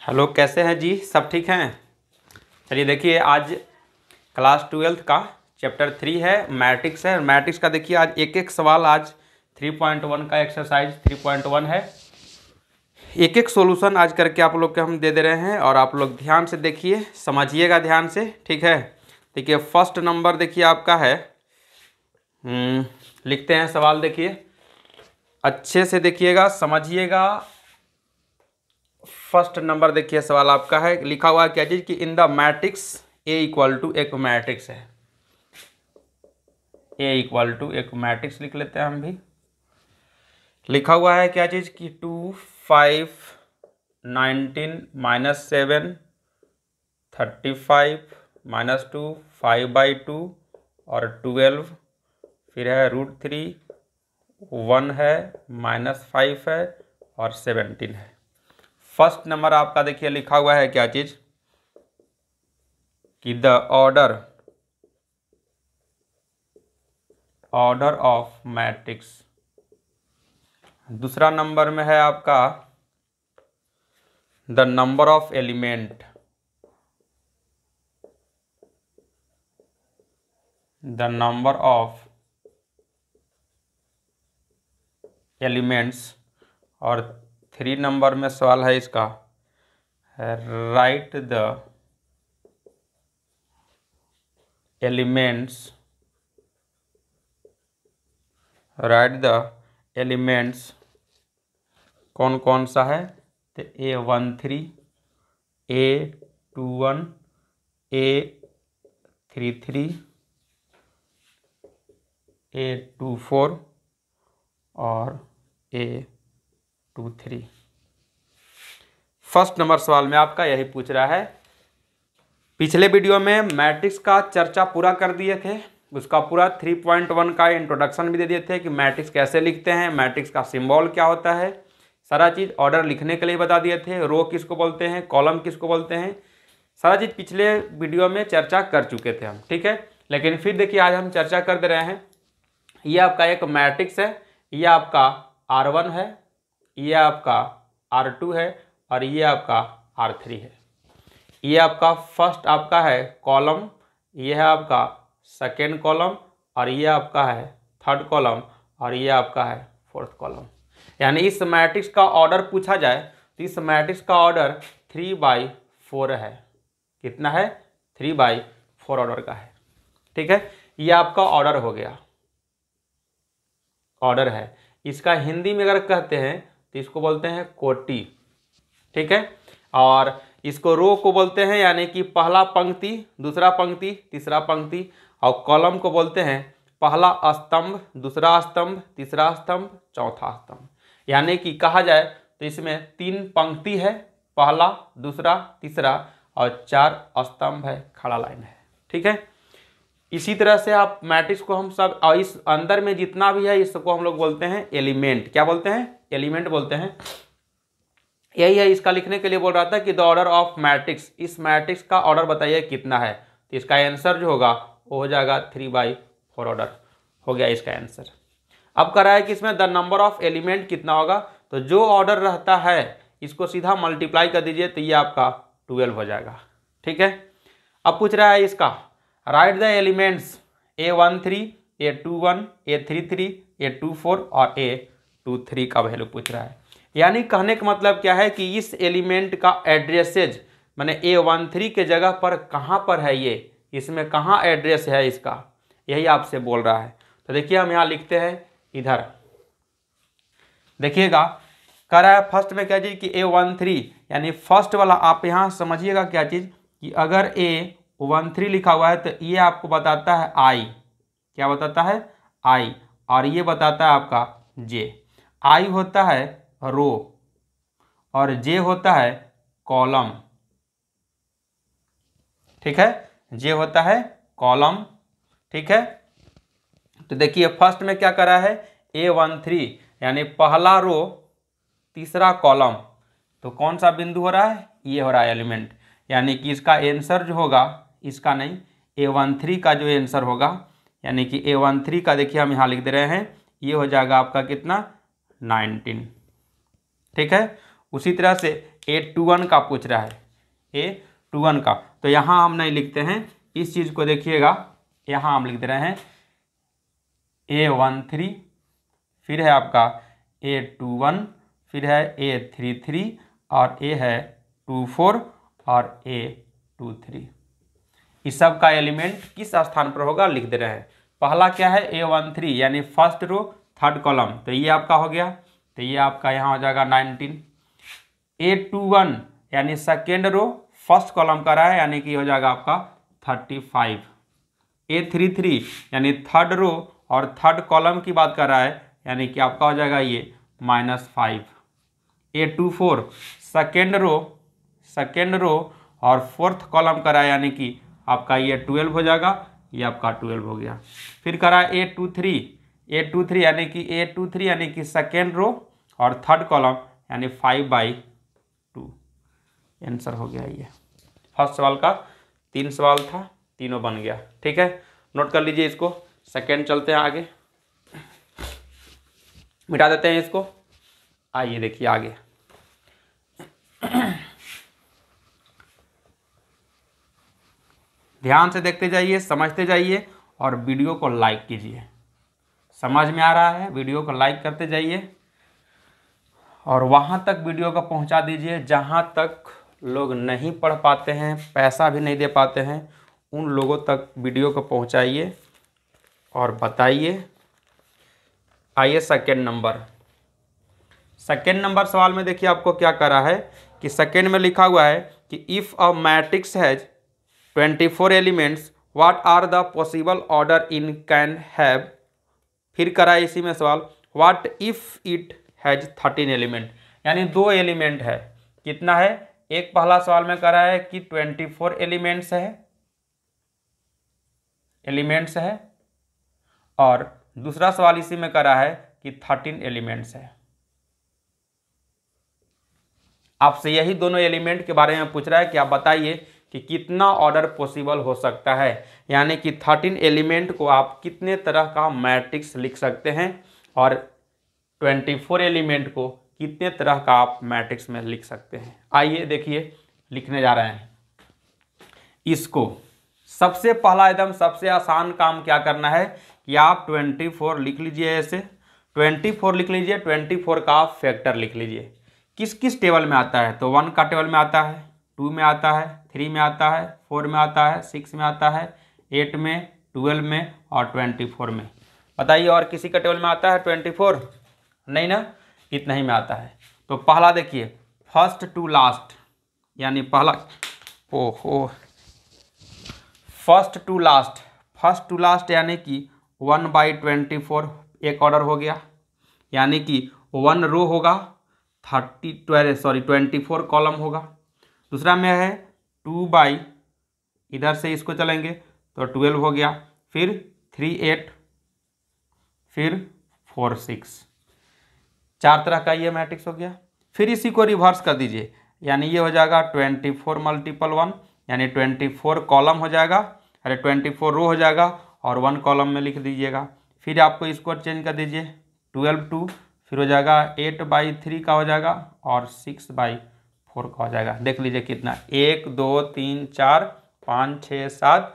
Hello, कैसे हैं जी? सब ठीक हैं? चलिए देखिए, आज क्लास 12th का चैप्टर 3 है, मैट्रिक्स है। मैट्रिक्स का देखिए आज एक एक सवाल, आज 3.1 का एक्सरसाइज 3.1 है। एक एक सॉल्यूशन आज करके आप लोग के हम दे रहे हैं और आप लोग ध्यान से देखिए, समझिएगा ध्यान से, ठीक है। देखिए फर्स्ट नंबर देखिए आपका है, लिखते हैं सवाल। देखिए अच्छे से देखिएगा, समझिएगा। फर्स्ट नंबर देखिए सवाल आपका है, लिखा हुआ है क्या चीज कि in the matrix A equal to, एक मैट्रिक्स है, ए इक्वल टू एक मैट्रिक्स लिख लेते हैं हम भी। लिखा हुआ है क्या चीज कि 2 5 19 -7 35 -2 5/2 और 12, फिर है √3, 1 है, -5 है और 17 है। फर्स्ट नंबर आपका देखिए लिखा हुआ है क्या चीज कि द ऑर्डर ऑफ मैट्रिक्स। दूसरा नंबर में है आपका the number of element, the number of elements. और 3 नंबर में सवाल है इसका, right the elements, right the elements कौन कौन सा है, तो A13, A21, A33, A24 और A23। फर्स्ट नंबर सवाल में आपका यही पूछ रहा है। पिछले वीडियो में मैट्रिक्स का चर्चा पूरा कर दिए थे, उसका पूरा 3.1 का इंट्रोडक्शन भी दे दिए थे कि मैट्रिक्स कैसे लिखते हैं, मैट्रिक्स का सिंबल क्या होता है, सारा चीज़ ऑर्डर लिखने के लिए बता दिए थे, रो किसको बोलते हैं, कॉलम किसको बोलते हैं, सारा चीज़ पिछले वीडियो में चर्चा कर चुके थे हम, ठीक है। लेकिन फिर देखिए आज हम चर्चा कर दे रहे हैं। ये आपका एक मैट्रिक्स है, ये आपका R1 है, ये आपका R2 है और ये आपका R3 है। ये आपका फर्स्ट आपका है कॉलम, ये है आपका सेकेंड कॉलम और ये आपका है थर्ड कॉलम और ये आपका है फोर्थ कॉलम। यानी इस मैट्रिक्स का ऑर्डर पूछा जाए तो इस मैट्रिक्स का ऑर्डर 3/4 है। कितना है? 3/4 ऑर्डर का है, ठीक है। ये आपका ऑर्डर हो गया, ऑर्डर है। इसका हिंदी में अगर कहते हैं तो इसको बोलते हैं कोटि, ठीक है। और इसको रो को बोलते हैं, यानी कि पहला पंक्ति, दूसरा पंक्ति, तीसरा पंक्ति। और कॉलम को बोलते हैं पहला स्तंभ, दूसरा स्तंभ, तीसरा स्तंभ, चौथा स्तंभ। यानी कि कहा जाए तो इसमें 3 पंक्ति है, पहला, दूसरा, तीसरा और 4 स्तंभ है, खड़ा लाइन है, ठीक है। इसी तरह से आप मैट्रिक्स को हम सब, और इस अंदर में जितना भी है इसको हम लोग बोलते हैं एलिमेंट। क्या बोलते हैं? एलिमेंट बोलते हैं। यही है, इसका लिखने के लिए बोल रहा था कि द ऑर्डर ऑफ मैट्रिक्स, इस मैट्रिक्स का ऑर्डर बताइए कितना है। तो इसका आंसर जो होगा वो हो जाएगा 3/4 ऑर्डर हो गया इसका आंसर। अब कह रहा है कि इसमें द नंबर ऑफ एलिमेंट कितना होगा, तो जो ऑर्डर रहता है इसको सीधा मल्टीप्लाई कर दीजिए तो ये आपका 12 हो जाएगा, ठीक है। अब पूछ रहा है इसका right the elements A13, A21, A33, A24 और A23 का वैल्यू पूछ रहा है। यानी कहने का मतलब क्या है कि इस एलिमेंट का एड्रेसेज, माने A13 के जगह पर कहाँ पर है, ये इसमें कहाँ एड्रेस है इसका, यही आपसे बोल रहा है। तो देखिए हम यहाँ लिखते हैं इधर, देखिएगा कह रहा है फर्स्ट में क्या चीज़ कि A13, यानी फर्स्ट वाला आप यहाँ समझिएगा क्या चीज़ कि अगर A13 लिखा हुआ है तो ये आपको बताता है I, क्या बताता है? I। और ये बताता है आपका J। I होता है रो और J होता है कॉलम, ठीक है। J होता है कॉलम, ठीक है। तो देखिए फर्स्ट में क्या करा है, A13 यानी पहला रो तीसरा कॉलम, तो कौन सा बिंदु हो रहा है? ये हो रहा है एलिमेंट। यानी कि इसका आंसर जो होगा, इसका नहीं, A13 का जो आंसर होगा, यानी कि A13 का देखिए हम यहाँ लिख दे रहे हैं, ये हो जाएगा आपका कितना, 19, ठीक है। उसी तरह से A21 का पूछ रहा है, A21 का, तो यहाँ हम नहीं लिखते हैं इस चीज़ को, देखिएगा यहाँ हम लिख दे रहे हैं A13, फिर है आपका A21, फिर है A33 और A है 24 और A23। इस सब का एलिमेंट किस स्थान पर होगा लिख दे रहे हैं। पहला क्या है A13 यानी फर्स्ट रो थर्ड कॉलम, तो ये आपका हो गया, तो ये आपका यहाँ हो जाएगा 19। A21 यानी सेकेंड रो फर्स्ट कॉलम का रहा है यानी कि हो जाएगा आपका 35। A33 यानी थर्ड रो और थर्ड कॉलम की बात कर रहा है यानी कि आपका हो जाएगा ये -5। A24 सेकेंड रो और फोर्थ कॉलम का रहा है यानी कि आपका ये 12 हो जाएगा, ये आपका 12 हो गया। फिर करा A23 यानी कि सेकेंड रो और थर्ड कॉलम यानी 5/2। आंसर हो गया ये। फर्स्ट सवाल का 3 सवाल था, तीनों बन गया। ठीक है, नोट कर लीजिए इसको। सेकेंड चलते हैं आगे, मिटा देते हैं इसको। आइए देखिए आगे। ध्यान से देखते जाइए, समझते जाइए और वीडियो को लाइक कीजिए। समझ में आ रहा है, वीडियो को लाइक करते जाइए और वहाँ तक वीडियो को पहुँचा दीजिए जहाँ तक लोग नहीं पढ़ पाते हैं, पैसा भी नहीं दे पाते हैं, उन लोगों तक वीडियो को पहुँचाइए और बताइए। आइए सेकेंड नंबर सवाल में देखिए आपको क्या करा है कि सेकेंड में लिखा हुआ है कि if a matrix has 24 elements what are the possible order in can have. फिर करा है इसी में सवाल what if it has 13 element, यानी 2 एलिमेंट है। कितना है, एक पहला सवाल में करा है कि 24 एलिमेंट्स है और दूसरा सवाल इसी में करा है कि 13 एलिमेंट्स है। आपसे यही दोनों एलिमेंट के बारे में पूछ रहा है कि आप बताइए कि कितना ऑर्डर पॉसिबल हो सकता है, यानी कि 13 एलिमेंट को आप कितने तरह का मैट्रिक्स लिख सकते हैं और 24 एलिमेंट को कितने तरह का आप मैट्रिक्स में लिख सकते हैं। आइए देखिए, लिखने जा रहे हैं इसको। सबसे पहला एकदम सबसे आसान काम क्या करना है कि आप 24 लिख लीजिए, ऐसे 24 लिख लीजिए, 24 का फैक्टर लिख लीजिए। किस किस टेबल में आता है, तो 1 का टेबल में आता है, 2 में आता है, 3 में आता है, 4 में आता है, 6 में आता है, 8 में, 12 में और 24 में। बताइए और किसी का टेबल में आता है 24? नहीं ना, इतना ही में आता है। तो पहला देखिए फर्स्ट टू लास्ट, यानी पहला फर्स्ट टू लास्ट यानी कि 1/24 एक ऑर्डर हो गया, यानी कि 1 रो होगा, 24 कॉलम होगा। दूसरा में है 2 इधर से इसको चलेंगे तो 12 हो गया, फिर 3 8, फिर 4 6, 4 तरह का ये मैट्रिक्स हो गया। फिर इसी को रिवर्स कर दीजिए, यानी ये हो जाएगा 24 × 1 यानी 24 कॉलम हो जाएगा, अरे 24 रो हो जाएगा और 1 कॉलम में लिख दीजिएगा। फिर आपको इसको चेंज कर दीजिए 12 2, फिर हो जाएगा 8/3 का हो जाएगा और 6/4 का हो जाएगा। देख लीजिए कितना, 1 2 3 4 5 6 7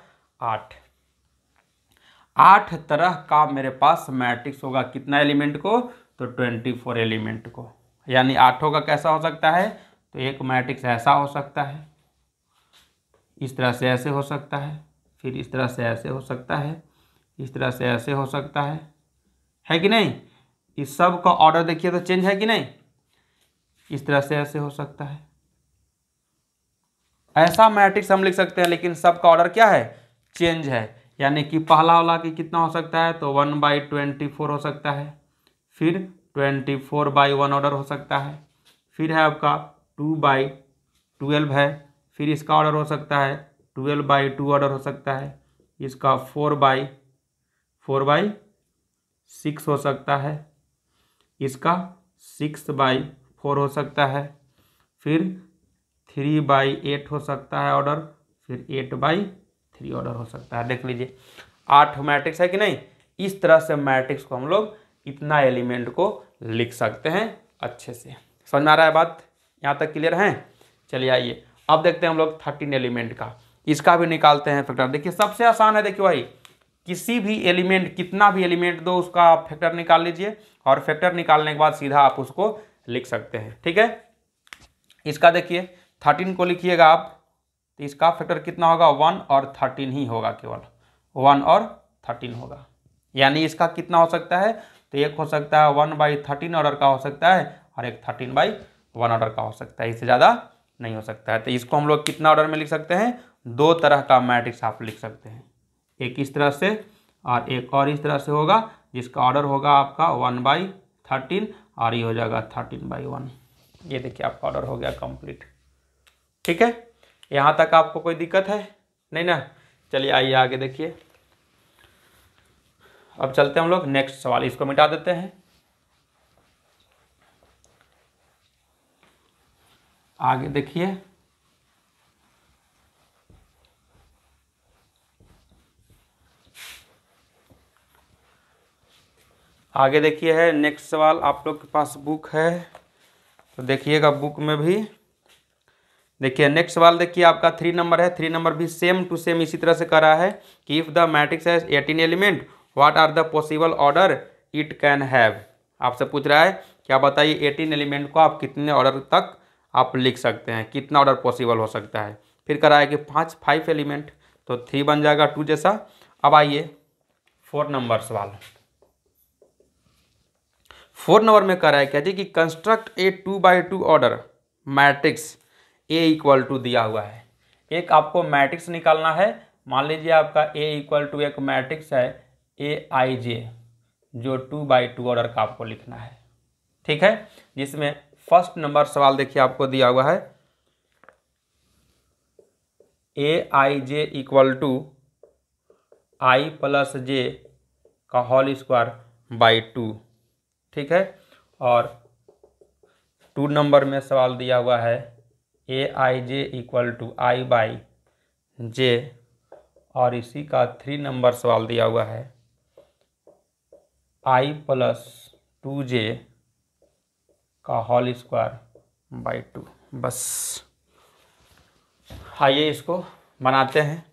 8 तरह का मेरे पास मैट्रिक्स होगा। कितना एलिमेंट को, तो 24 एलिमेंट को। यानी 8 का कैसा हो सकता है, तो एक मैट्रिक्स ऐसा हो सकता है, इस तरह से ऐसे हो सकता है, फिर इस तरह से ऐसे हो सकता है, इस तरह से ऐसे हो सकता है कि नहीं। इस सब का ऑर्डर देखिए तो चेंज है कि नहीं, इस तरह से ऐसे हो सकता है। ऐसा मैट्रिक्स हम लिख सकते हैं, लेकिन सब का ऑर्डर क्या है, चेंज है। यानी कि पहला वाला की कितना हो सकता है, तो 1/24 हो सकता है, फिर 24/1 ऑर्डर हो सकता है, फिर है आपका 2/12 है, फिर इसका ऑर्डर हो सकता है 12/2 ऑर्डर हो सकता है, इसका 4/6 हो सकता है, इसका 6/4 हो सकता है, फिर 3/8 हो सकता है ऑर्डर, फिर 8/3 ऑर्डर हो सकता है। देख लीजिए 8 मैट्रिक्स है कि नहीं। इस तरह से मैट्रिक्स को हम लोग इतना एलिमेंट को लिख सकते हैं अच्छे से। समझ में आ रहा है बात? यहाँ तक क्लियर है। चलिए आइए अब देखते हैं हम लोग 13 एलिमेंट का, इसका भी निकालते हैं फैक्टर। देखिए सबसे आसान है, देखिए भाई किसी भी एलिमेंट, कितना भी एलिमेंट दो उसका फैक्टर निकाल लीजिए और फैक्टर निकालने के बाद सीधा आप उसको लिख सकते हैं। ठीक है, इसका देखिए 13 को लिखिएगा आप, तो इसका फैक्टर कितना होगा 1 और 13 ही होगा, केवल 1 और 13 होगा। यानी इसका कितना हो सकता है, तो एक हो सकता है 1/13 ऑर्डर का हो सकता है और एक 13/1 ऑर्डर का हो सकता है, इससे ज़्यादा नहीं हो सकता है। तो इसको हम लोग कितना ऑर्डर में लिख सकते हैं, दो तरह का मैट्रिक्स आप लिख सकते हैं, एक इस तरह से और एक और इस तरह से होगा, जिसका ऑर्डर होगा आपका 1/13 और ये हो जाएगा 13/1। ये देखिए आपका ऑर्डर हो गया कंप्लीट। ठीक है, यहाँ तक आपको कोई दिक्कत है नहीं ना। चलिए आइए आगे देखिए, अब चलते हैं हम लोग नेक्स्ट सवाल, इसको मिटा देते हैं। आगे देखिए, आगे देखिए है नेक्स्ट सवाल। आप लोग के पास बुक है तो देखिएगा, बुक में भी देखिए नेक्स्ट सवाल। देखिए आपका 3 नंबर है, 3 नंबर भी सेम टू सेम इसी तरह से करा है कि if the matrix has 18 element what are the possible order it can have. आपसे पूछ रहा है कि आप बताइए 18 एलिमेंट को आप कितने ऑर्डर तक आप लिख सकते हैं, कितना ऑर्डर पॉसिबल हो सकता है। फिर करा है कि 5 एलिमेंट, तो 3 बन जाएगा 2 जैसा। अब आइए 4 नंबर सवाल। 4 नंबर में कह रहा है क्या जी कि construct a 2x2 order matrix A equal to दिया हुआ है। एक आपको मैट्रिक्स निकालना है, मान लीजिए आपका ए इक्वल टू एक मैट्रिक्स है AIJ, जो 2x2 ऑर्डर का आपको लिखना है। ठीक है, जिसमें फर्स्ट नंबर सवाल देखिए आपको दिया हुआ है AIJ इक्वल टू I+J का होल स्क्वायर बाई 2। ठीक है, और 2 नंबर में सवाल दिया हुआ है AIJ इक्वल टू I/J, और इसी का 3 नंबर सवाल दिया हुआ है I+2J का होल स्क्वायर बाई 2। बस आइए इसको बनाते हैं।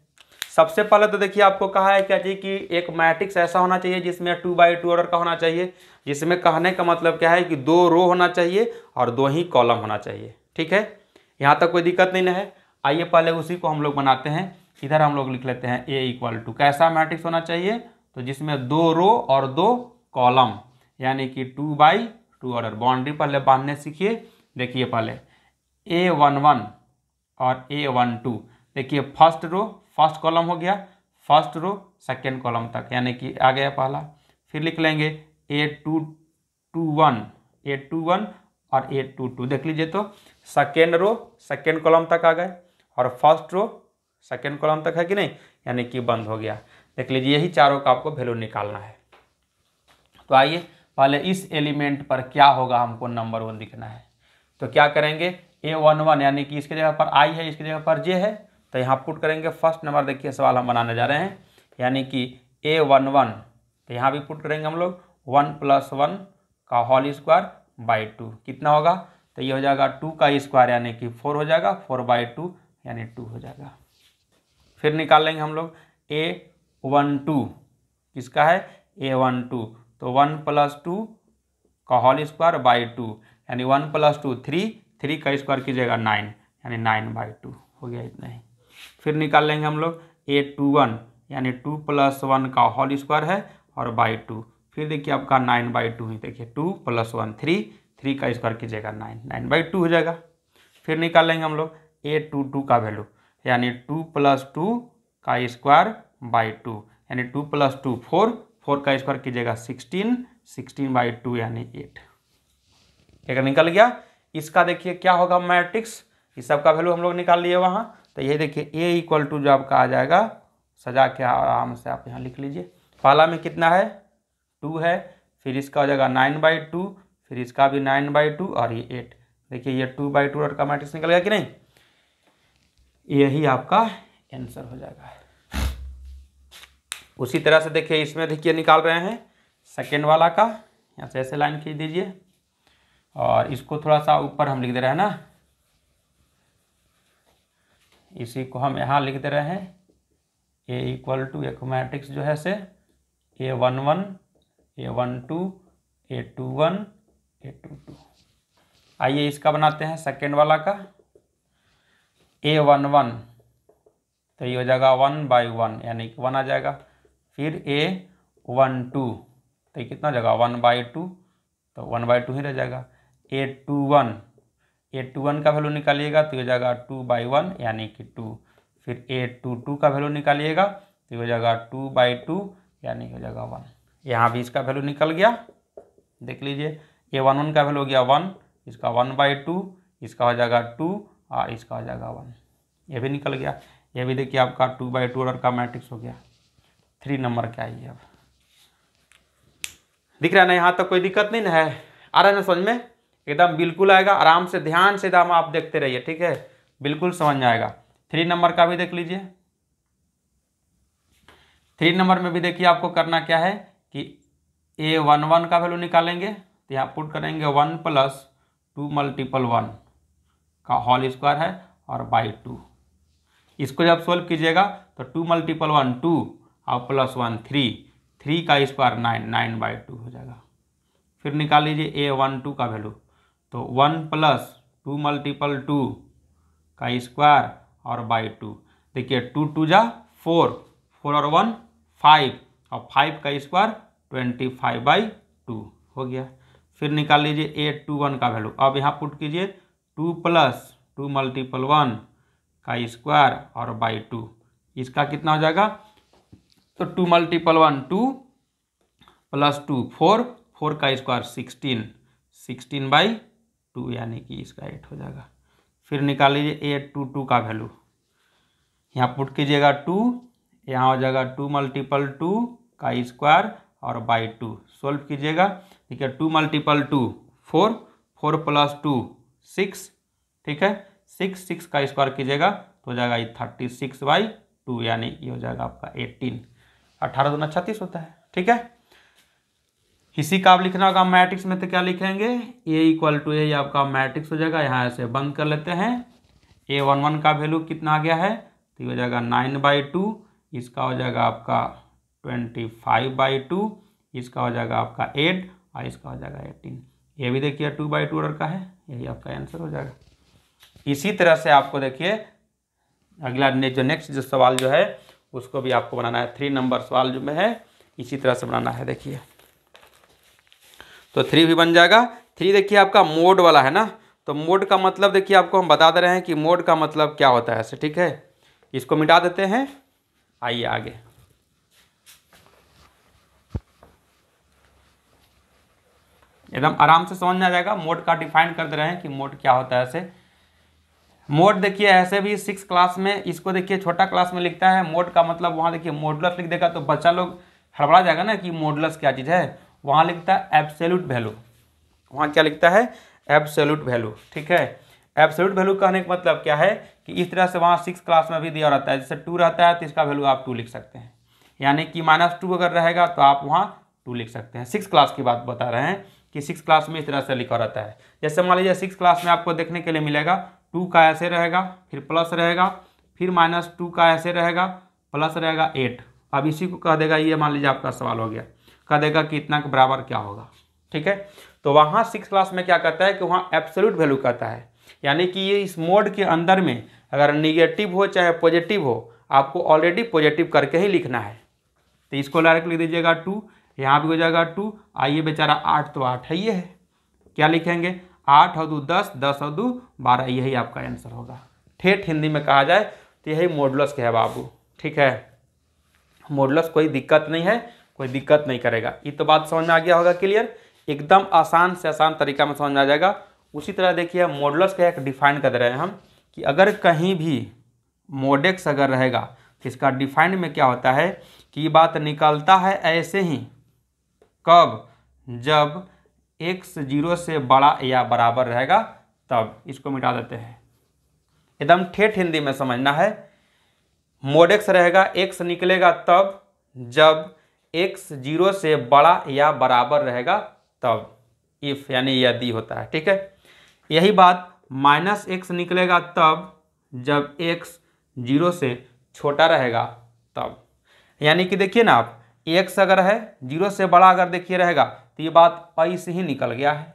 सबसे पहले तो देखिए आपको कहा है क्या जी कि एक मैट्रिक्स ऐसा होना चाहिए जिसमें 2x2 ऑर्डर का होना चाहिए, जिसमें कहने का मतलब क्या है कि 2 रो होना चाहिए और 2 ही कॉलम होना चाहिए। ठीक है, यहाँ तक कोई दिक्कत नहीं है। आइए पहले उसी को हम लोग बनाते हैं। इधर हम लोग लिख लेते हैं A इक्वल टू, कैसा मैट्रिक्स होना चाहिए, तो जिसमें 2 रो और 2 कॉलम, यानी कि 2x2 ऑर्डर। बाउंड्री पहले बांधने सीखिए। देखिए पहले A11 और A12, देखिए फर्स्ट रो फर्स्ट कॉलम हो गया, फर्स्ट रो सेकेंड कॉलम तक, यानी कि आ गया पहला। फिर लिख लेंगे A21 और A22, देख लीजिए तो सेकेंड रो सेकेंड कॉलम तक आ गए और फर्स्ट रो सेकेंड कॉलम तक है कि नहीं, यानी कि बंद हो गया। देख लीजिए यही चारों का आपको वैल्यू निकालना है। तो आइए पहले इस एलिमेंट पर क्या होगा, हमको नंबर 1 दिखना है। तो क्या करेंगे, A11 यानी कि इसके जगह पर I है, इसकी जगह पर J है, तो यहाँ पुट करेंगे फर्स्ट नंबर। देखिए सवाल हम बनाने जा रहे हैं, यानी कि A11, तो यहाँ भी पुट करेंगे हम लोग 1+1 का होल स्क्वायर बाई 2। कितना होगा, तो ये हो जाएगा 2 का स्क्वायर यानी कि 4 हो जाएगा, 4/2 यानी 2 हो जाएगा। फिर निकाल लेंगे हम लोग A12, किसका है A12, तो 1+2 का होल स्क्वायर बाई 2, यानी 1+2 3 का स्क्वायर कीजिएगा 9, यानी 9/2 हो गया, इतना ही। फिर निकाल लेंगे हम लोग A21, यानी 2+1 का होल स्क्वायर है और बाई 2। फिर देखिए आपका 9/2 ही, देखिए 2+1 3 का स्क्वायर कीजिएगा 9/2 हो जाएगा। फिर निकाल लेंगे हम लोग A22 का वैल्यू, यानी 2+2 का स्क्वायर बाई 2, यानी 2+2 4 का स्क्वायर कीजिएगा 16/2 यानी 8। एक निकल गया। इसका देखिए क्या होगा मैट्रिक्स, इस सब का वैल्यू हम लोग निकाल लिए वहाँ। तो ये देखिए A इक्वल टू जो आपका आ जाएगा, सजा के आराम से आप यहाँ लिख लीजिए। पहला में कितना है 2 है, फिर इसका हो जाएगा 9/2, फिर इसका भी 9/2 और ये 8। देखिए ये 2/2 का मैट्रिक्स निकल गया कि नहीं, यही आपका आंसर हो जाएगा। उसी तरह से देखिए इसमें देखिए निकाल रहे हैं सेकेंड वाला का, यहाँ से ऐसे लाइन खींच दीजिए और इसको थोड़ा सा ऊपर हम लिख दे रहे हैं ना, इसी को हम यहाँ लिख दे रहे हैं A इक्वल टू एक मैट्रिक्स जो है से A11 A12 A21 A22। आइए इसका बनाते हैं सेकेंड वाला का। A11 तो ये हो जाएगा 1/1 यानी कि 1 आ जाएगा। फिर A12 तो ये कितना हो जाएगा 1/2 तो 1/2 ही रह जाएगा। A21 का वैल्यू निकालिएगा तो हो जाएगा 2/1 यानी कि 2। फिर A22 का वैल्यू निकालिएगा तो हो जाएगा 2/2 यानी हो जाएगा 1। यहाँ भी इसका वैल्यू निकल गया, देख लीजिए। A11 का वैल्यू हो गया 1, इसका 1/2, इसका हो जाएगा 2 और इसका हो जाएगा 1। ये भी निकल गया। ये भी देखिए आपका 2/2 ऑर्डर का मैट्रिक्स हो गया। 3 नंबर का आइए अब, दिख रहा है ना, यहाँ तक कोई दिक्कत नहीं ना है, आ रहा है ना समझ में? एकदम बिल्कुल आएगा, आराम से ध्यान से एकदम आप देखते रहिए, ठीक है, बिल्कुल समझ में आएगा। 3 नंबर का भी देख लीजिए। 3 नंबर में भी देखिए आपको करना क्या है कि A11 का वैल्यू निकालेंगे तो यहाँ पुट करेंगे 1 + 2 × 1 का होल स्क्वायर है और /2। इसको जब सोल्व कीजिएगा तो 2 × 1 2 और +1 3 का स्क्वायर 9/2 हो जाएगा। फिर निकाल लीजिए A12 का वैल्यू तो 1 + 2 × 2 का स्क्वायर और /2। देखिए 2 2 जा 4 और 1 5 और 5 का स्क्वायर 25/2 हो गया। फिर निकाल लीजिए A21 का वैल्यू। अब यहाँ पुट कीजिए 2 + 2 × 1 का स्क्वायर और /2। इसका कितना हो जाएगा तो 2 × 1 2 + 2 4 का स्क्वायर 16/2 यानी कि इसका 8 हो जाएगा। फिर निकाल लीजिए A22 का वैल्यू। यहाँ पुट कीजिएगा 2, यहाँ हो जाएगा 2 × 2 का स्क्वायर और /2। सोल्व कीजिएगा, ठीक है। 2 × 2 4 + 2 6, ठीक है। 6 का स्क्वायर कीजिएगा तो हो जाएगा 36/2 यानी ये हो जाएगा आपका 18। 18 दूना 36 होता है, ठीक है। इसी का आप लिखना होगा मैट्रिक्स में, तो क्या लिखेंगे A इक्वल टू यही आपका मैट्रिक्स हो जाएगा। यहाँ ऐसे बंद कर लेते हैं। A11 का वैल्यू कितना आ गया है तो ये हो जाएगा 9/2, इसका हो जाएगा आपका 25/2, इसका हो जाएगा आपका 8 और इसका हो जाएगा 18। ये भी देखिए 2/2 ऑर्डर का है, यही आपका आंसर हो जाएगा। इसी तरह से आपको देखिए अगला जो नेक्स्ट जो सवाल जो है उसको भी आपको बनाना है। 3 नंबर सवाल जो में है इसी तरह से बनाना है। देखिए तो 3 भी बन जाएगा। 3 देखिए आपका मोड वाला है ना, तो मोड का मतलब देखिए आपको हम बता दे रहे हैं कि मोड का मतलब क्या होता है ऐसे, ठीक है। इसको मिटा देते हैं, आइए आगे। एकदम आराम से समझ में आ जाएगा। मोड का डिफाइन कर दे रहे हैं कि मोड क्या होता है ऐसे। मोड देखिए ऐसे भी 6 क्लास में इसको देखिए छोटा क्लास में लिखता है। मोड का मतलब वहाँ देखिए मॉडुलस लिख देगा तो बच्चा लोग हड़बड़ा जाएगा ना कि मॉडुलस क्या चीज़ है। वहाँ लिखता है एब्सोल्यूट वैल्यू, वहाँ क्या लिखता है एब्सोल्यूट वैल्यू, ठीक है। एब्सोल्यूट वैल्यू कहने का मतलब क्या है कि इस तरह से वहाँ 6 क्लास में भी दिया रहता है। जैसे 2 रहता है तो इसका वैल्यू आप 2 लिख सकते हैं, यानी कि -2 अगर रहेगा तो आप वहाँ 2 लिख सकते हैं। 6 क्लास की बात बता रहे हैं कि 6 क्लास में इस तरह से लिखा रहता है। जैसे मान लीजिए 6 क्लास में आपको देखने के लिए मिलेगा 2 का ऐसे रहेगा, फिर प्लस रहेगा, फिर -2 का ऐसे रहेगा, प्लस रहेगा 8। अब इसी को कह देगा, ये मान लीजिए आपका सवाल हो गया, कह देगा कि इतना के बराबर क्या होगा, ठीक है। तो वहाँ 6 क्लास में क्या कहता है कि वहाँ एब्सोल्यूट वैल्यू कहता है, यानी कि ये इस मोड के अंदर में अगर निगेटिव हो चाहे पॉजिटिव हो आपको ऑलरेडी पॉजिटिव करके ही लिखना है। तो इसको डायरेक्ट लिख दीजिएगा 2, यहाँ भी हो जाएगा 2। आइए बेचारा 8 तो 8 है, ये है, क्या लिखेंगे 8 और 2 10, 10 और 2 12, यही आपका आंसर होगा। ठेठ हिंदी में कहा जाए तो यही मॉडुलस के है बाबू, ठीक है। मॉडुलस कोई दिक्कत नहीं है, कोई दिक्कत नहीं करेगा। ये तो बात समझ में आ गया होगा क्लियर, एकदम आसान से आसान तरीका में समझ में आ जाएगा। उसी तरह देखिए मॉडुलस का एक डिफाइन कर रहे हैं हम कि अगर कहीं भी मोडेक्स अगर रहेगा तो इसका डिफाइन में क्या होता है कि ये बात निकलता है ऐसे ही, कब, जब x 0 से बड़ा या बराबर रहेगा तब। इसको मिटा देते हैं, एकदम ठेठ हिंदी में समझना है। मोडेक्स रहेगा, x निकलेगा तब जब x 0 से बड़ा या बराबर रहेगा तब, इफ यानी यदि होता है, ठीक है। यही बात -x निकलेगा तब जब x जीरो से छोटा रहेगा तब, यानी कि देखिए ना आप, x अगर है जीरो से बड़ा अगर देखिए रहेगा तो ये बात ऐसे ही निकल गया है,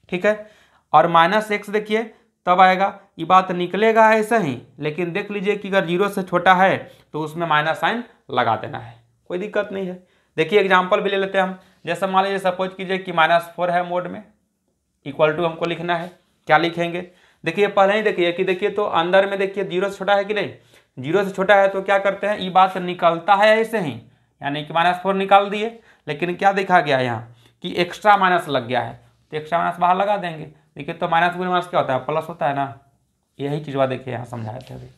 ठीक है। और -x देखिए तब आएगा, ये बात निकलेगा ऐसा ही, लेकिन देख लीजिए कि अगर जीरो से छोटा है तो उसमें माइनस साइन लगा देना है, कोई दिक्कत नहीं है। देखिए एग्जाम्पल भी ले लेते हैं हम, जैसे मान लीजिए सपोज कीजिए कि -4 है मोड में, इक्वल टू हमको लिखना है, क्या लिखेंगे, देखिए पहले ही देखिए कि देखिए तो अंदर में देखिए जीरो से छोटा है कि नहीं, जीरो से छोटा है तो क्या करते हैं, ये बात निकलता है ऐसे ही, यानी कि -4 निकाल दिए, लेकिन क्या देखा गया यहाँ कि एक्स्ट्रा माइनस लग गया है, तो एक्स्ट्रा माइनस बाहर लगा देंगे। देखिए तो माइनस गुणे माइनस क्या होता है, प्लस होता है ना, यही चीज़ देखिए यहाँ समझाए थे अभी,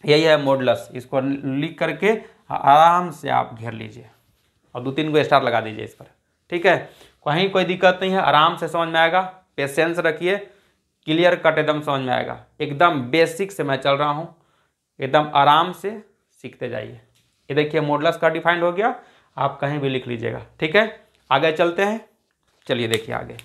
यही है मॉडुलस। इसको लिख करके आराम से आप घेर लीजिए और 2-3 गो स्टार लगा दीजिए इस पर, ठीक है। कहीं कोई दिक्कत नहीं है, आराम से समझ में आएगा, पेशेंस रखिए, क्लियर कट एकदम समझ में आएगा, एकदम बेसिक से मैं चल रहा हूँ, एकदम आराम से सीखते जाइए। ये देखिए मॉडुलस का डिफाइंड हो गया, आप कहीं भी लिख लीजिएगा, ठीक है। आगे चलते हैं, चलिए देखिए आगे।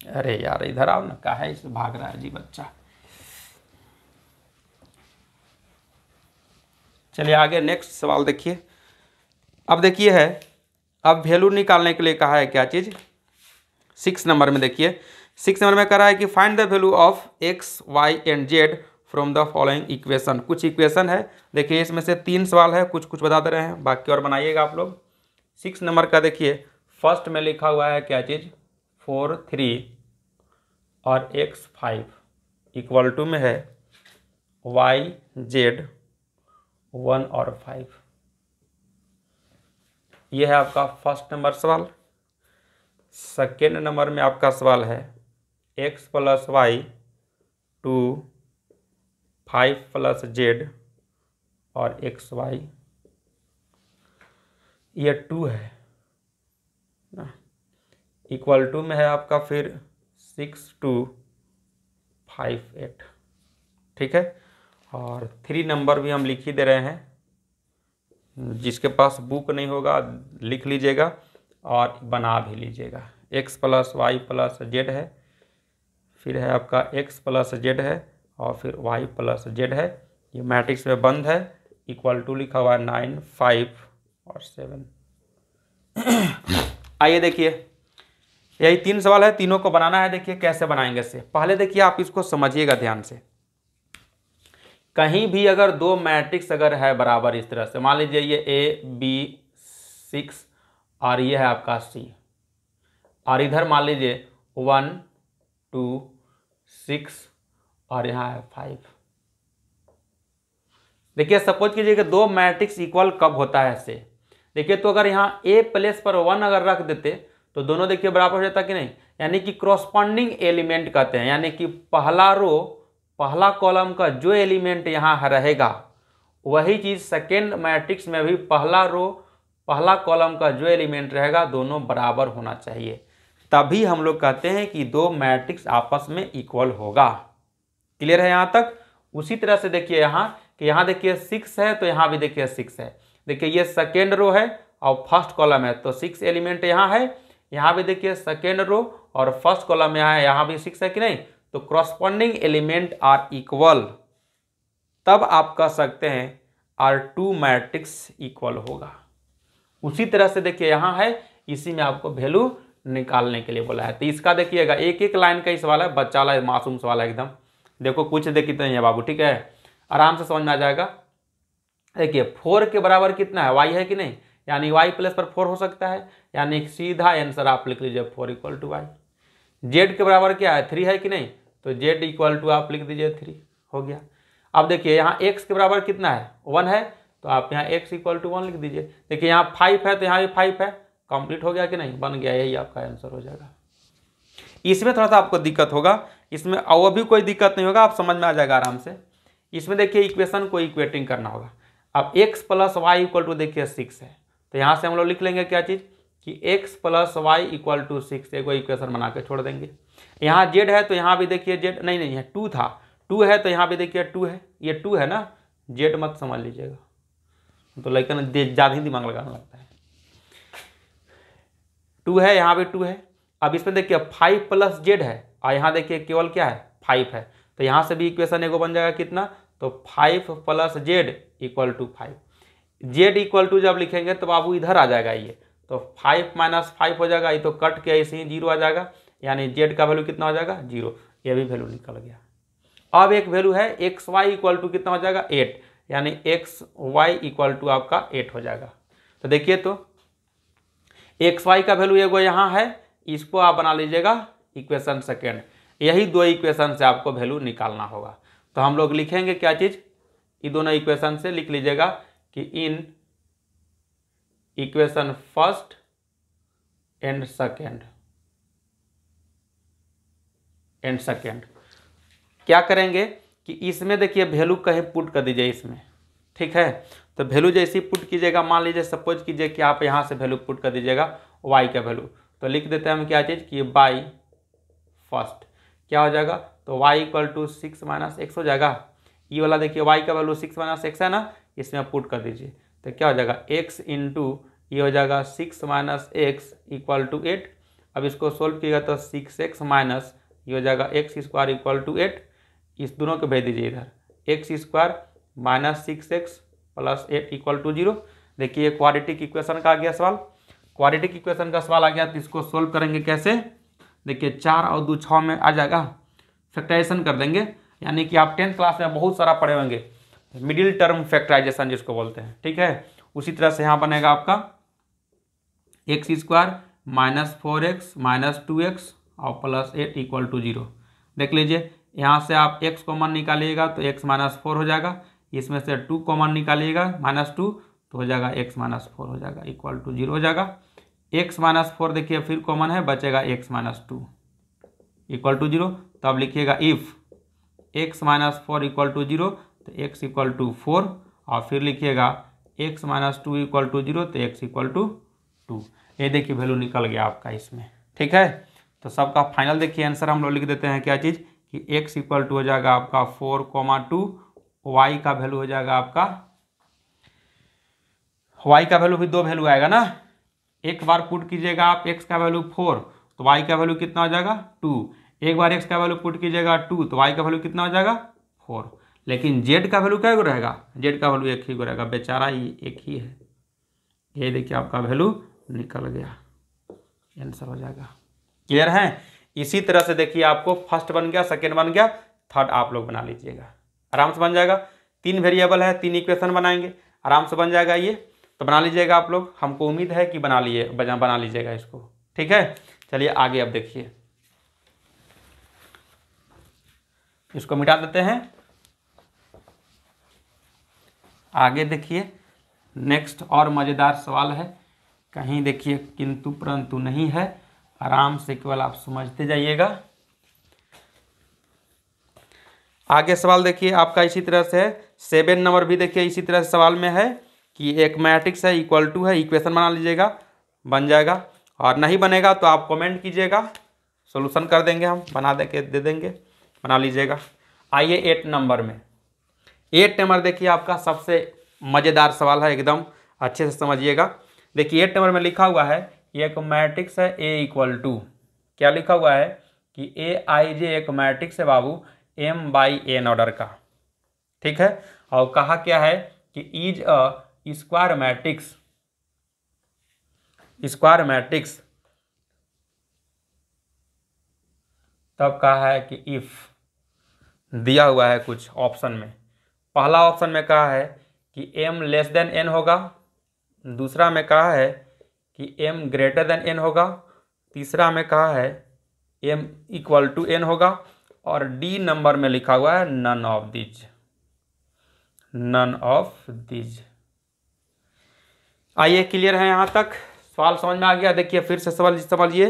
अरे यार इधर आओ ना, कहाँ है, इसे भाग रहा है जी बच्चा। चलिए आगे नेक्स्ट सवाल देखिए। अब देखिए है, अब वैल्यू निकालने के लिए कहा है क्या चीज़, 6 नंबर में देखिए, 6 नंबर में कह रहा है कि find the value of x, y and z from the following equation. कुछ इक्वेशन है, देखिए इसमें से 3 सवाल है, कुछ कुछ बता दे रहे हैं, बाकी और बनाइएगा आप लोग। 6 नंबर का देखिए फर्स्ट में लिखा हुआ है क्या चीज़, 4, 3 और x 5 इक्वल टू में है y z 1 और 5। ये है आपका फर्स्ट नंबर सवाल। सेकेंड नंबर में आपका सवाल है x plus y 2 5 plus z और एक्स वाई, ये 2 है ना, इक्वल टू में है आपका फिर 6 2 5 8, ठीक है। और 3 नंबर भी हम लिख ही दे रहे हैं, जिसके पास बुक नहीं होगा लिख लीजिएगा और बना भी लीजिएगा। x plus y plus z है, फिर है आपका x प्लस जेड है और फिर y प्लस जेड है, ये मैट्रिक्स में बंद है, इक्वल टू लिखा हुआ है 9 5 और 7। आइए देखिए, यही 3 सवाल है, तीनों को बनाना है। देखिए कैसे बनाएंगे इससे पहले देखिए आप इसको समझिएगा ध्यान से। कहीं भी अगर 2 मैट्रिक्स अगर है बराबर इस तरह से, मान लीजिए ये A B 6 और ये है आपका C, और इधर मान लीजिए 1 2 6 और यहाँ है 5। देखिए सपोज कीजिए कि 2 मैट्रिक्स इक्वल कब होता है इससे, देखिए तो अगर यहाँ A प्लेस पर 1 अगर रख देते तो दोनों देखिए बराबर हो जाता कि नहीं, यानी कि क्रॉसपॉन्डिंग एलिमेंट कहते हैं, यानी कि पहला रो पहला कॉलम का जो एलिमेंट यहाँ रहेगा वही चीज़ सेकेंड मैट्रिक्स में भी पहला रो पहला कॉलम का जो एलिमेंट रहेगा दोनों बराबर होना चाहिए, तभी हम लोग कहते हैं कि 2 मैट्रिक्स आपस में इक्वल होगा। क्लियर है यहाँ तक। उसी तरह से देखिए यहाँ कि यहाँ देखिए 6 है तो यहाँ भी देखिए 6 है, देखिए ये सेकेंड रो है और फर्स्ट कॉलम है तो 6 एलिमेंट यहाँ है, यहाँ भी देखिए सेकेंड रो और फर्स्ट कॉलम यहाँ है, यहाँ भी 6 है कि नहीं, तो क्रॉसपॉन्डिंग एलिमेंट आर इक्वल, तब आप कह सकते हैं R2 मैट्रिक्स इक्वल होगा। उसी तरह से देखिए यहाँ है, इसी में आपको वैल्यू निकालने के लिए बोला है। तो इसका देखिएगा एक एक लाइन का ही सवाल है, बच्चा वाला मासूम सवाल है एकदम, देखो कुछ देखिए नहीं है बाबू, ठीक है, आराम से समझ में आ जाएगा। देखिए 4 के बराबर कितना है, y है कि नहीं, यानी y प्लस पर 4 हो सकता है, यानी सीधा आंसर आप लिख लीजिए 4 इक्वल टू वाई। z के बराबर क्या है, 3 है कि नहीं, तो z इक्वल टू आप लिख दीजिए 3, हो गया। अब देखिए यहाँ x के बराबर कितना है, 1 है, तो आप यहाँ x इक्वल टू 1 लिख दीजिए। देखिए यहाँ 5 है तो यहाँ भी 5 है, कंप्लीट हो गया कि नहीं, बन गया, यही आपका आंसर हो जाएगा। इसमें थोड़ा सा आपको दिक्कत होगा, इसमें और भी कोई दिक्कत नहीं होगा, आप समझ में आ जाएगा आराम से। इसमें देखिए इक्वेशन को इक्वेटिंग करना होगा। अब x plus y equal to देखिए 6 है, तो यहाँ से हम लोग लिख लेंगे क्या चीज़ कि x plus y equal to 6, एक इक्वेशन बना के छोड़ देंगे। यहाँ z है तो यहाँ भी देखिए z नहीं है 2 था, 2 है तो यहाँ भी देखिए 2 है, ये 2 है ना, z मत समझ लीजिएगा, तो लेकिन ज़्यादा ही दिमाग लगाना लगता है। 2 है, यहाँ भी 2 है, अब इसमें देखिए 5 + z है और यहाँ देखिए केवल क्या है 5 है, तो यहाँ से भी इक्वेशन एगो बन जाएगा कितना, तो 5 + z = 5। z इक्वल टू जब लिखेंगे तो बाबू इधर आ जाएगा ये, तो 5 - 5 हो जाएगा, ये तो कट के ऐसे ही 0 आ जाएगा, यानी z का वैल्यू कितना हो जाएगा 0, ये भी वैल्यू निकल गया। अब एक वैल्यू है xy इक्वल टू कितना हो जाएगा 8, यानी xy इक्वल टू आपका 8 हो जाएगा। तो देखिए तो xy का वैल्यू एगो यहाँ है, इसको आप बना लीजिएगा इक्वेशन सेकेंड, यही दो इक्वेशन से आपको वैल्यू निकालना होगा। तो हम लोग लिखेंगे क्या चीज़, ये दोनों इक्वेशन से लिख लीजिएगा कि in equation first and second क्या करेंगे कि इसमें देखिए वैल्यू कहीं पुट कर दीजिए इसमें, ठीक है। तो वैल्यू जैसी पुट कीजिएगा, मान लीजिए सपोज कीजिए कि आप यहाँ से वैल्यू पुट कर दीजिएगा y का वैल्यू, तो लिख देते हैं हम क्या चीज़ कि बाई फर्स्ट क्या हो जाएगा, तो y = 6 - x हो जाएगा। ये वाला देखिए y का वैल्यू 6 - x है ना, इसमें पुट कर दीजिए, तो क्या हो जाएगा x × ये हो जाएगा 6 - x = 8। अब इसको सोल्व कीजिएगा तो 6x माइनस ये हो जाएगा x² = 8, इस दोनों को भेज दीजिए इधर, x² - 6x + 8 = 0। देखिए क्वाड्रेटिक इक्वेशन का आ गया सवाल, क्वाड्रेटिक इक्वेशन का सवाल आ गया, तो इसको सोल्व करेंगे कैसे, देखिए 4 और 2 6 में आ जाएगा, फैक्टराइजेशन कर देंगे, यानी कि आप 10th क्लास में बहुत सारा पढ़े होंगे, मिडिल टर्म फैक्टराइजेशन जिसको बोलते हैं, ठीक है। उसी तरह से यहाँ बनेगा आपका x² - 4x - 2x और +8 = 0। देख लीजिए यहाँ से आप x कॉमन निकालिएगा तो x - 4 हो जाएगा, इसमें से 2 कॉमन निकालिएगा -2 तो हो जाएगा x - 4 हो जाएगा = 0 हो जाएगा। x - 4 देखिए फिर कॉमन है, बचेगा x - 2 = 0। तो अब लिखिएगा इफ़ x - 4 = 0 तो x = 4, और फिर लिखिएगा x - 2 = 0 तो x = 2। ये देखिए वैल्यू निकल गया आपका इसमें, ठीक है। तो सबका फाइनल देखिए आंसर हम लोग लिख देते हैं क्या चीज़ कि x = हो जाएगा आपका 4,2, y का वैल्यू हो जाएगा आपका, y का वैल्यू भी दो वैल्यू आएगा ना, एक बार पुट कीजिएगा आप x का वैल्यू 4 तो y का वैल्यू कितना हो जाएगा 2, एक बार x का वैल्यू पुट कीजिएगा 2 तो y का वैल्यू कितना हो जाएगा 4, लेकिन z का वैल्यू क्या रहेगा, z का वैल्यू एक ही रहेगा, बेचारा ही एक ही है। ये देखिए आपका वैल्यू निकल गया, आंसर हो जाएगा। क्लियर है। इसी तरह से देखिए आपको फर्स्ट बन गया, सेकेंड बन गया, थर्ड आप लोग बना लीजिएगा, आराम से बन जाएगा। 3 वेरिएबल है, 3 इक्वेशन बनाएंगे, आराम से बन जाएगा ये, तो बना लीजिएगा आप लोग, हमको उम्मीद है कि बना लीजिएगा इसको, ठीक है। चलिए आगे अब देखिए, इसको मिटा देते हैं, आगे देखिए नेक्स्ट और मज़ेदार सवाल है, कहीं देखिए किंतु परंतु नहीं है, आराम से केवल आप समझते जाइएगा। आगे सवाल देखिए आपका इसी तरह से है, 7 नंबर भी देखिए इसी तरह से सवाल में है कि एक मैट्रिक्स है =2 है, इक्वेशन बना लीजिएगा, बन जाएगा, और नहीं बनेगा तो आप कमेंट कीजिएगा, सॉल्यूशन कर देंगे हम, बना दे देंगे, बना लीजिएगा। आइए 8 नंबर में, 8 नंबर देखिए आपका सबसे मज़ेदार सवाल है, एकदम अच्छे से समझिएगा। देखिए 8 नंबर में लिखा हुआ है कि एक मैट्रिक्स है A = क्या लिखा हुआ है कि Aij एक मैट्रिक्स है बाबू m/n ऑर्डर का, ठीक है, और कहा क्या है कि इज अ स्क्वायर मैट्रिक्स, तब कहा है कि इफ दिया हुआ है कुछ ऑप्शन में, पहला ऑप्शन में कहा है कि m n होगा, दूसरा में कहा है कि m n होगा, तीसरा में कहा है m = n होगा, और डी नंबर में लिखा हुआ है नन ऑफ दिज। आइए क्लियर है यहाँ तक, सवाल समझ में आ गया। देखिए फिर से सवाल समझिए,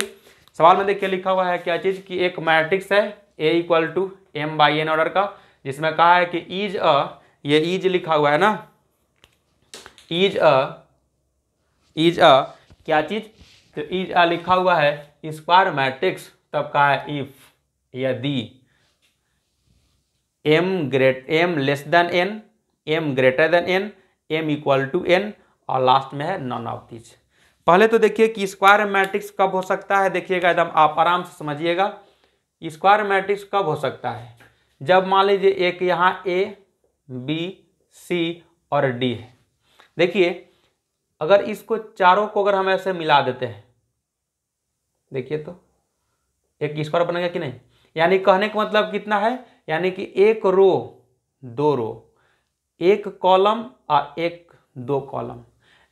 सवाल में देखिए लिखा हुआ है क्या चीज़ कि एक मैट्रिक्स है A = m/n ऑर्डर का, जिसमें कहा है कि इज अ, ये इज लिखा हुआ है ना, इज अ क्या चीज़, तो इज अ लिखा हुआ है स्क्वायर मैट्रिक्स, तब कहा है इफ, यदि m n, m n, m = n, और लास्ट में है नन ऑफ दिस। पहले तो देखिए कि स्क्वायर मैट्रिक्स कब हो सकता है, देखिएगा एकदम आप आराम से समझिएगा। स्क्वायर मैट्रिक्स कब हो सकता है, जब मान लीजिए एक यहाँ A B C और D है। देखिए अगर इसको चारों को अगर हम ऐसे मिला देते हैं, देखिए तो एक स्क्वायर बनेगा कि नहीं। यानी कहने का मतलब कितना है, यानी कि एक रो दो रो, एक कॉलम और एक दो कॉलम।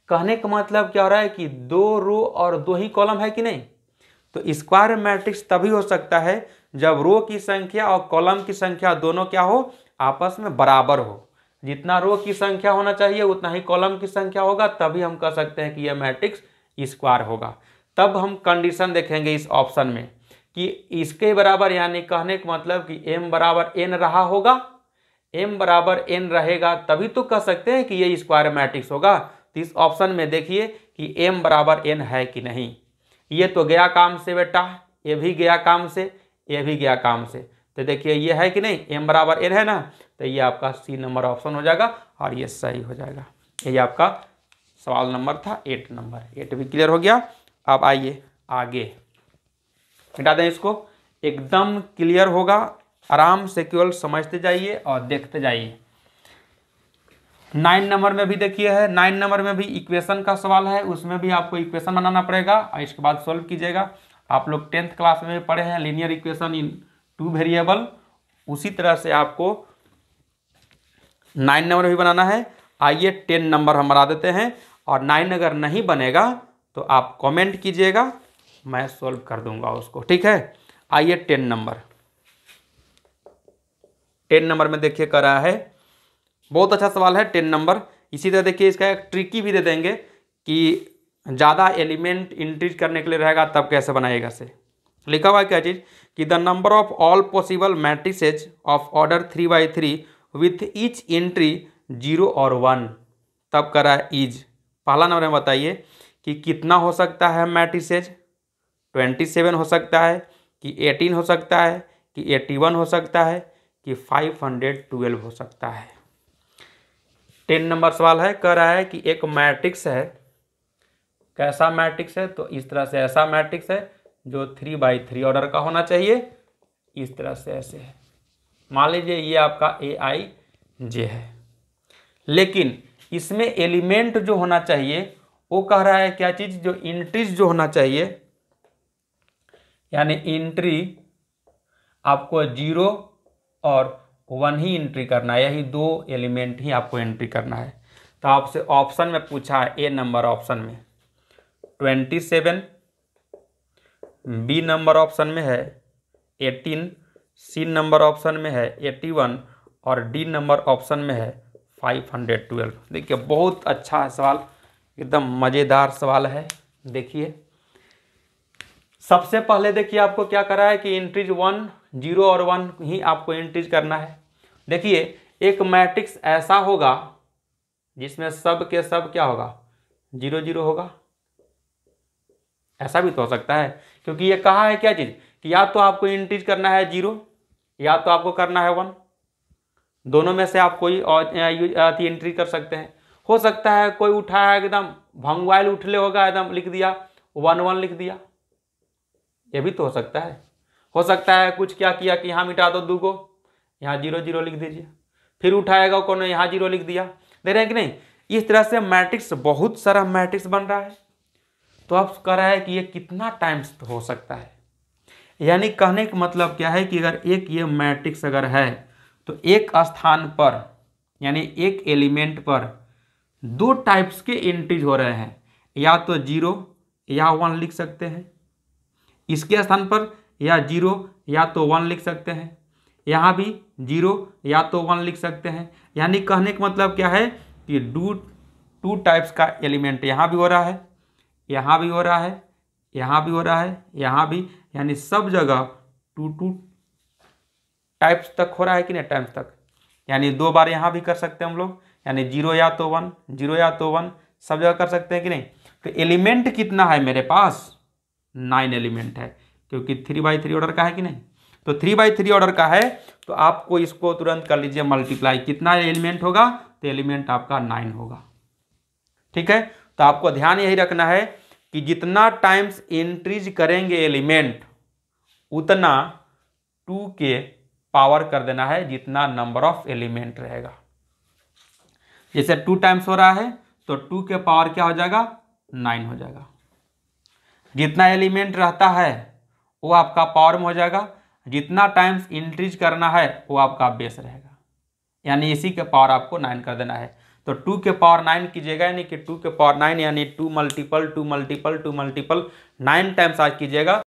कहने का मतलब क्या हो रहा है कि दो रो और दो ही कॉलम है कि नहीं। तो स्क्वायर मैट्रिक्स तभी हो सकता है जब रो की संख्या और कॉलम की संख्या दोनों क्या हो, आपस में बराबर हो। जितना रो की संख्या होना चाहिए उतना ही कॉलम की संख्या होगा, तभी हम कह सकते हैं कि यह मैट्रिक्स स्क्वायर होगा। तब हम कंडीशन देखेंगे इस ऑप्शन में कि इसके बराबर, यानी कहने का मतलब कि m बराबर n रहा होगा, m बराबर n रहेगा तभी तो कह सकते हैं कि ये स्क्वायर मैट्रिक्स होगा। तो इस ऑप्शन में देखिए कि m बराबर n है कि नहीं। ये तो गया काम से बेटा, ये भी गया काम से, ये भी गया काम से। तो देखिए ये है कि नहीं, m बराबर n है ना, तो ये आपका C नंबर ऑप्शन हो जाएगा और ये सही हो जाएगा। ये आपका सवाल नंबर था 8 नंबर। 8 भी क्लियर हो गया। अब आइए आगे, मिटा दें इसको, एकदम क्लियर होगा। आराम से केवल समझते जाइए और देखते जाइए। 9 नंबर में भी देखिए है, 9 नंबर में भी इक्वेशन का सवाल है, उसमें भी आपको इक्वेशन बनाना पड़ेगा और इसके बाद सॉल्व कीजिएगा। आप लोग 10th क्लास में पढ़े हैं लीनियर इक्वेशन इन 2 वेरिएबल, उसी तरह से आपको 9 नंबर भी बनाना है। आइए 10 नंबर हम बना देते हैं, और 9 अगर नहीं बनेगा तो आप कमेंट कीजिएगा, मैं सॉल्व कर दूंगा उसको, ठीक है। आइए 10 नंबर, 10 नंबर में देखिए कर रहा है, बहुत अच्छा सवाल है 10 नंबर। इसी तरह देखिए इसका एक ट्रिकी भी दे देंगे कि ज़्यादा एलिमेंट इंट्रीज करने के लिए रहेगा तब कैसे बनाएगा से। लिखा हुआ है क्या चीज़ कि the number of all possible matrices of order 3/3 with each entry 0 और 1, तब करा है इज। पहला नंबर में बताइए कि कितना हो सकता है मैट्रिसेज, 27 हो सकता है कि 18 हो सकता है कि 81 हो सकता है कि 512 हो सकता है। 10 नंबर सवाल है, कह रहा है कि एक मैट्रिक्स है, कैसा मैट्रिक्स है, तो इस तरह से ऐसा मैट्रिक्स है जो 3/3 ऑर्डर का होना चाहिए, इस तरह से ऐसे है। मान लीजिए ये आपका AIJ है, लेकिन इसमें एलिमेंट जो होना चाहिए वो कह रहा है क्या चीज़, जो इंट्रीज जो होना चाहिए, यानी एंट्री आपको 0 और 1 ही एंट्री करना है, यही 2 एलिमेंट ही आपको एंट्री करना है। तो आपसे ऑप्शन में पूछा है, A नंबर ऑप्शन में 27, B नंबर ऑप्शन में है 18, C नंबर ऑप्शन में है 81 और D नंबर ऑप्शन में है 512। देखिए बहुत अच्छा है सवाल, एकदम मज़ेदार सवाल है। देखिए सबसे पहले देखिए आपको क्या करा है कि एंट्रीज 1, 0 और 1 ही आपको एंट्रीज करना है। देखिए एक मैट्रिक्स ऐसा होगा जिसमें सब के सब क्या होगा, 0 0 होगा। ऐसा भी तो हो सकता है, क्योंकि ये कहा है क्या चीज़ कि या तो आपको एंट्रीज करना है 0 या तो आपको करना है 1, दोनों में से आप कोई एंट्री कर सकते हैं। हो सकता है कोई उठाया एकदम भंगवाइल उठले होगा, एकदम लिख दिया 1 1 लिख दिया, ये भी तो हो सकता है। हो सकता है कुछ क्या किया कि यहाँ मिटा दो 2 को, यहाँ 0 0 लिख दीजिए, फिर उठाएगा कौन, यहाँ 0 लिख दिया। देख रहे हैं कि नहीं, इस तरह से मैट्रिक्स, बहुत सारा मैट्रिक्स बन रहा है। तो आप कह रहा है कि ये कितना टाइम्स हो सकता है, यानी कहने का मतलब क्या है कि अगर एक ये मैट्रिक्स अगर है तो एक स्थान पर, यानी एक एलिमेंट पर 2 टाइप्स के एंट्रीज हो रहे हैं, या तो 0 या 1 लिख सकते हैं इसके स्थान पर, या 0 या तो 1 लिख सकते हैं, यहाँ भी 0 या तो 1 लिख सकते हैं। यानी कहने का मतलब क्या है कि 2 टाइप्स का एलिमेंट यहाँ भी हो रहा है, यहाँ भी हो रहा है, यहाँ भी हो रहा है, यहाँ भी, यानी सब जगह 2 टाइप्स तक हो रहा है कि नहीं, टाइम्स तक। यानी 2 बार यहाँ भी कर सकते हैं हम लोग, यानी 0 या तो 1, 0 या तो 1, सब जगह कर सकते हैं कि नहीं। तो एलिमेंट कितना है मेरे पास, 9 एलिमेंट है, क्योंकि 3/3 ऑर्डर का है कि नहीं। तो 3/3 ऑर्डर का है तो आपको इसको तुरंत कर लीजिए मल्टीप्लाई, कितना एलिमेंट होगा, तो एलिमेंट आपका 9 होगा। ठीक है, तो आपको ध्यान यही रखना है कि जितना टाइम्स इंक्रीज करेंगे एलिमेंट उतना 2 के पावर कर देना है जितना नंबर ऑफ एलिमेंट रहेगा। जैसे 2 टाइम्स हो रहा है तो 2 के पावर क्या हो जाएगा 9 हो जाएगा। जितना एलिमेंट रहता है वो आपका पावर में हो जाएगा, जितना टाइम्स इंक्रीज करना है वो आपका बेस रहेगा, यानी इसी के पावर आपको 9 कर देना है। तो 2 के पावर 9 कीजिएगा, यानी कि 2 के पावर 9 यानी 2 मल्टीपल 2 मल्टीपल 2 मल्टीपल 9 टाइम्स आज कीजिएगा